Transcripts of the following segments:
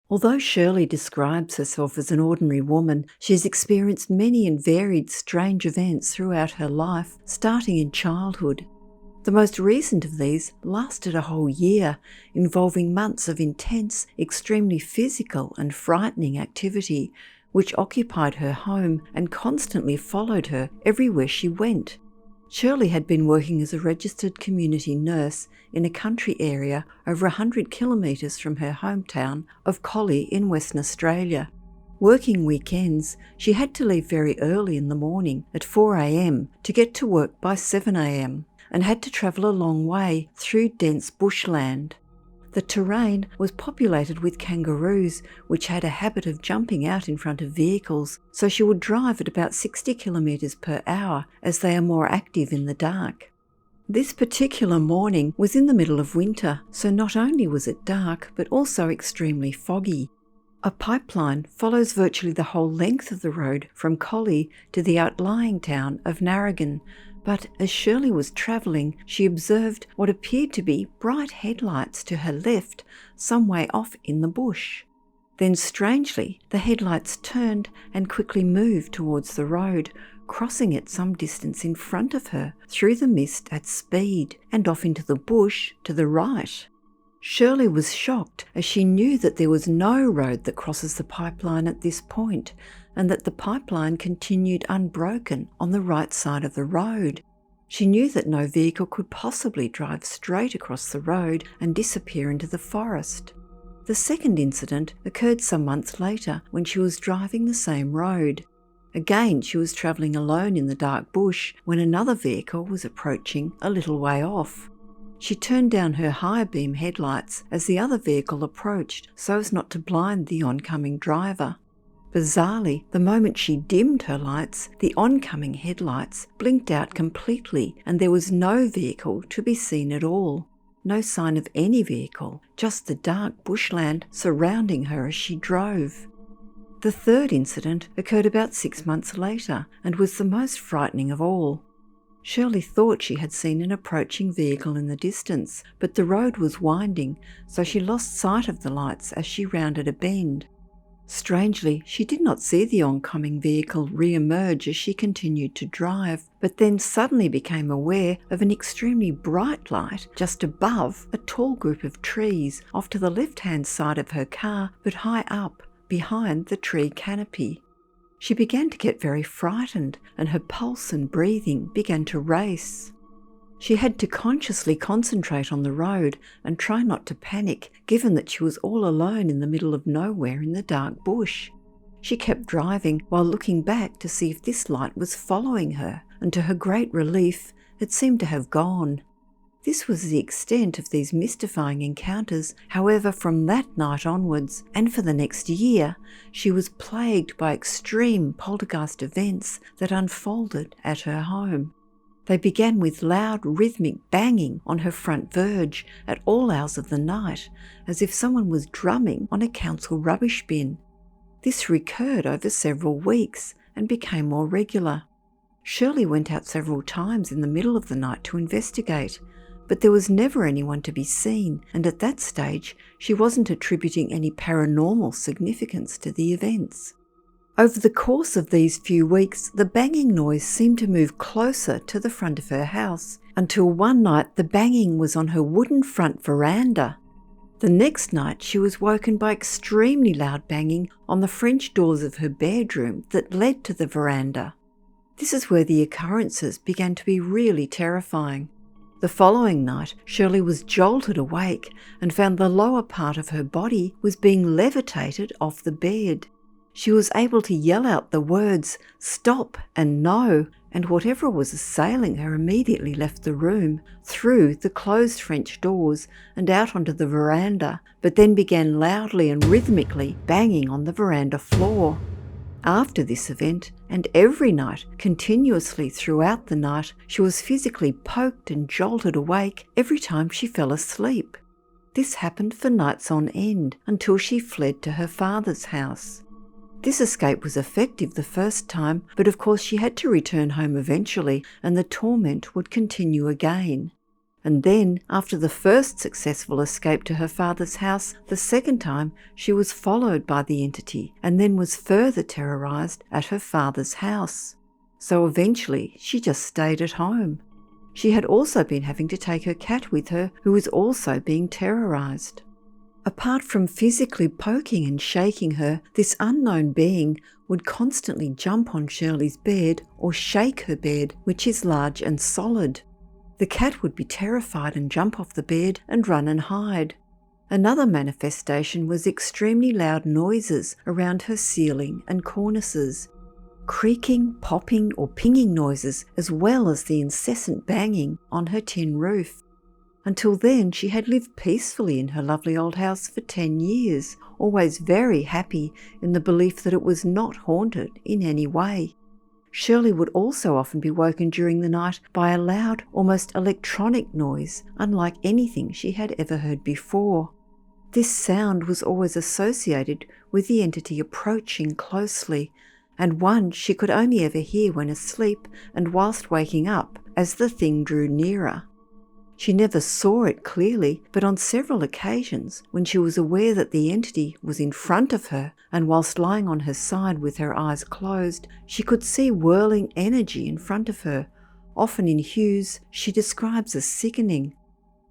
Although Shirley describes herself as an ordinary woman, she has experienced many and varied strange events throughout her life, starting in childhood. The most recent of these lasted a whole year, involving months of intense, extremely physical and frightening activity, which occupied her home and constantly followed her everywhere she went. Shirley had been working as a registered community nurse in a country area over 100 kilometres from her hometown of Collie in Western Australia. Working weekends, she had to leave very early in the morning at 4 a.m. to get to work by 7 a.m. and had to travel a long way through dense bushland. The terrain was populated with kangaroos, which had a habit of jumping out in front of vehicles, so she would drive at about 60 kilometres per hour as they are more active in the dark. This particular morning was in the middle of winter, so not only was it dark, but also extremely foggy. A pipeline follows virtually the whole length of the road from Collie to the outlying town of Narrogin, but as Shirley was travelling, she observed what appeared to be bright headlights to her left, some way off in the bush. Then strangely, the headlights turned and quickly moved towards the road, crossing it some distance in front of her, through the mist at speed, and off into the bush to the right. Shirley was shocked, as she knew that there was no road that crosses the pipeline at this point, and that the pipeline continued unbroken on the right side of the road. She knew that no vehicle could possibly drive straight across the road and disappear into the forest. The second incident occurred some months later when she was driving the same road. Again, she was travelling alone in the dark bush when another vehicle was approaching a little way off. She turned down her high beam headlights as the other vehicle approached so as not to blind the oncoming driver. Bizarrely, the moment she dimmed her lights, the oncoming headlights blinked out completely and there was no vehicle to be seen at all. No sign of any vehicle, just the dark bushland surrounding her as she drove. The third incident occurred about 6 months later and was the most frightening of all. Shirley thought she had seen an approaching vehicle in the distance, but the road was winding, so she lost sight of the lights as she rounded a bend. Strangely, she did not see the oncoming vehicle re-emerge as she continued to drive, but then suddenly became aware of an extremely bright light just above a tall group of trees off to the left-hand side of her car, but high up behind the tree canopy. She began to get very frightened, and her pulse and breathing began to race. She had to consciously concentrate on the road and try not to panic, given that she was all alone in the middle of nowhere in the dark bush. She kept driving while looking back to see if this light was following her, and to her great relief, it seemed to have gone. This was the extent of these mystifying encounters. However, from that night onwards, and for the next year, she was plagued by extreme poltergeist events that unfolded at her home. They began with loud rhythmic banging on her front verge at all hours of the night, as if someone was drumming on a council rubbish bin. This recurred over several weeks and became more regular. Shirley went out several times in the middle of the night to investigate, but there was never anyone to be seen, and at that stage she wasn't attributing any paranormal significance to the events. Over the course of these few weeks, the banging noise seemed to move closer to the front of her house, until one night the banging was on her wooden front veranda. The next night she was woken by extremely loud banging on the French doors of her bedroom that led to the veranda. This is where the occurrences began to be really terrifying. The following night, Shirley was jolted awake and found the lower part of her body was being levitated off the bed. She was able to yell out the words "stop" and "no," and whatever was assailing her immediately left the room, through the closed French doors and out onto the veranda, but then began loudly and rhythmically banging on the veranda floor. After this event, and every night, continuously throughout the night, she was physically poked and jolted awake every time she fell asleep. This happened for nights on end, until she fled to her father's house. This escape was effective the first time, but of course she had to return home eventually, and the torment would continue again. And then, after the first successful escape to her father's house, the second time she was followed by the entity and then was further terrorised at her father's house. So eventually she just stayed at home. She had also been having to take her cat with her, who was also being terrorised. Apart from physically poking and shaking her, this unknown being would constantly jump on Shirley's bed or shake her bed, which is large and solid. The cat would be terrified and jump off the bed and run and hide. Another manifestation was extremely loud noises around her ceiling and cornices. Creaking, popping or pinging noises, as well as the incessant banging on her tin roof. Until then, she had lived peacefully in her lovely old house for 10 years, always very happy in the belief that it was not haunted in any way. Shirley would also often be woken during the night by a loud, almost electronic noise, unlike anything she had ever heard before. This sound was always associated with the entity approaching closely, and one she could only ever hear when asleep and whilst waking up as the thing drew nearer. She never saw it clearly, but on several occasions, when she was aware that the entity was in front of her, and whilst lying on her side with her eyes closed, she could see whirling energy in front of her, often in hues she describes as sickening.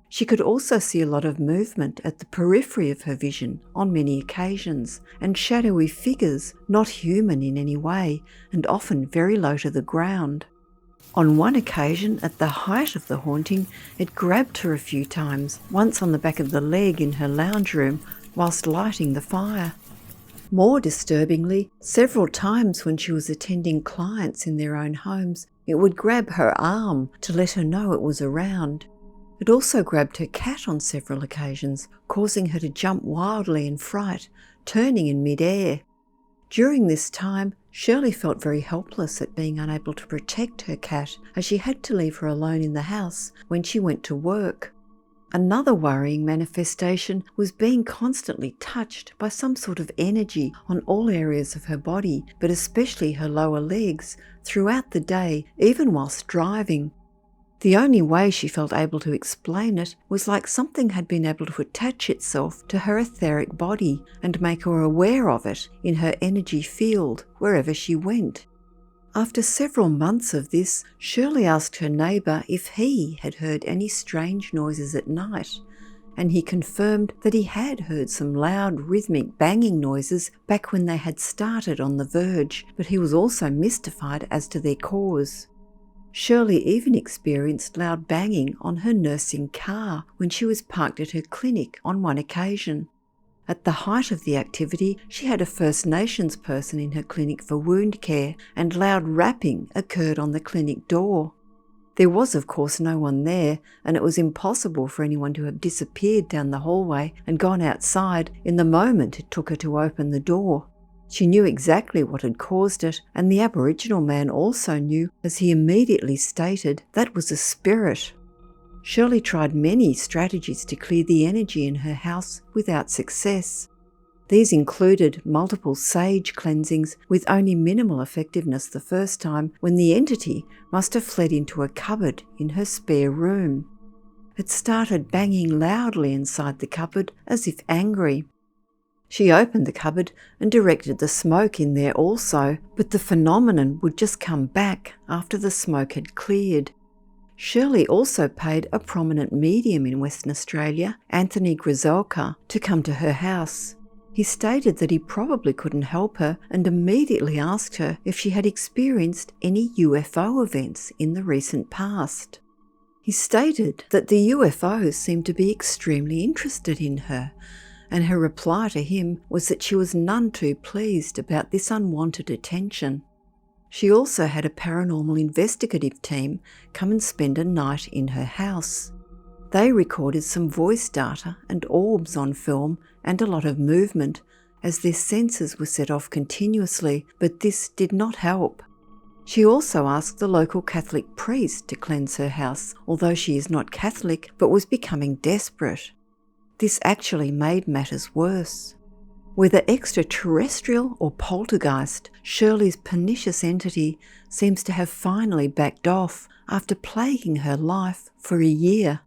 She could also see a lot of movement at the periphery of her vision on many occasions, and shadowy figures, not human in any way, and often very low to the ground. On one occasion, at the height of the haunting, it grabbed her a few times, once on the back of the leg in her lounge room whilst lighting the fire. More disturbingly, several times when she was attending clients in their own homes, it would grab her arm to let her know it was around. It also grabbed her cat on several occasions, causing her to jump wildly in fright, turning in mid-air. During this time, Shirley felt very helpless at being unable to protect her cat, as she had to leave her alone in the house when she went to work. Another worrying manifestation was being constantly touched by some sort of energy on all areas of her body, but especially her lower legs, throughout the day, even whilst driving. The only way she felt able to explain it was like something had been able to attach itself to her etheric body and make her aware of it in her energy field wherever she went. After several months of this, Shirley asked her neighbour if he had heard any strange noises at night, and he confirmed that he had heard some loud rhythmic banging noises back when they had started on the verge, but he was also mystified as to their cause. Shirley even experienced loud banging on her nursing car when she was parked at her clinic on one occasion. At the height of the activity, she had a First Nations person in her clinic for wound care, and loud rapping occurred on the clinic door. There was of course no one there, and it was impossible for anyone to have disappeared down the hallway and gone outside in the moment it took her to open the door. She knew exactly what had caused it, and the Aboriginal man also knew, as he immediately stated that was a spirit. Shirley tried many strategies to clear the energy in her house without success. These included multiple sage cleansings with only minimal effectiveness the first time, when the entity must have fled into a cupboard in her spare room. It started banging loudly inside the cupboard as if angry. She opened the cupboard and directed the smoke in there also, but the phenomenon would just come back after the smoke had cleared. Shirley also paid a prominent medium in Western Australia, Anthony Grizelka, to come to her house. He stated that he probably couldn't help her and immediately asked her if she had experienced any UFO events in the recent past. He stated that the UFOs seemed to be extremely interested in her, and her reply to him was that she was none too pleased about this unwanted attention. She also had a paranormal investigative team come and spend a night in her house. They recorded some voice data and orbs on film and a lot of movement, as their sensors were set off continuously, but this did not help. She also asked the local Catholic priest to cleanse her house, although she is not Catholic but was becoming desperate. This actually made matters worse. Whether extraterrestrial or poltergeist, Shirley's pernicious entity seems to have finally backed off after plaguing her life for a year.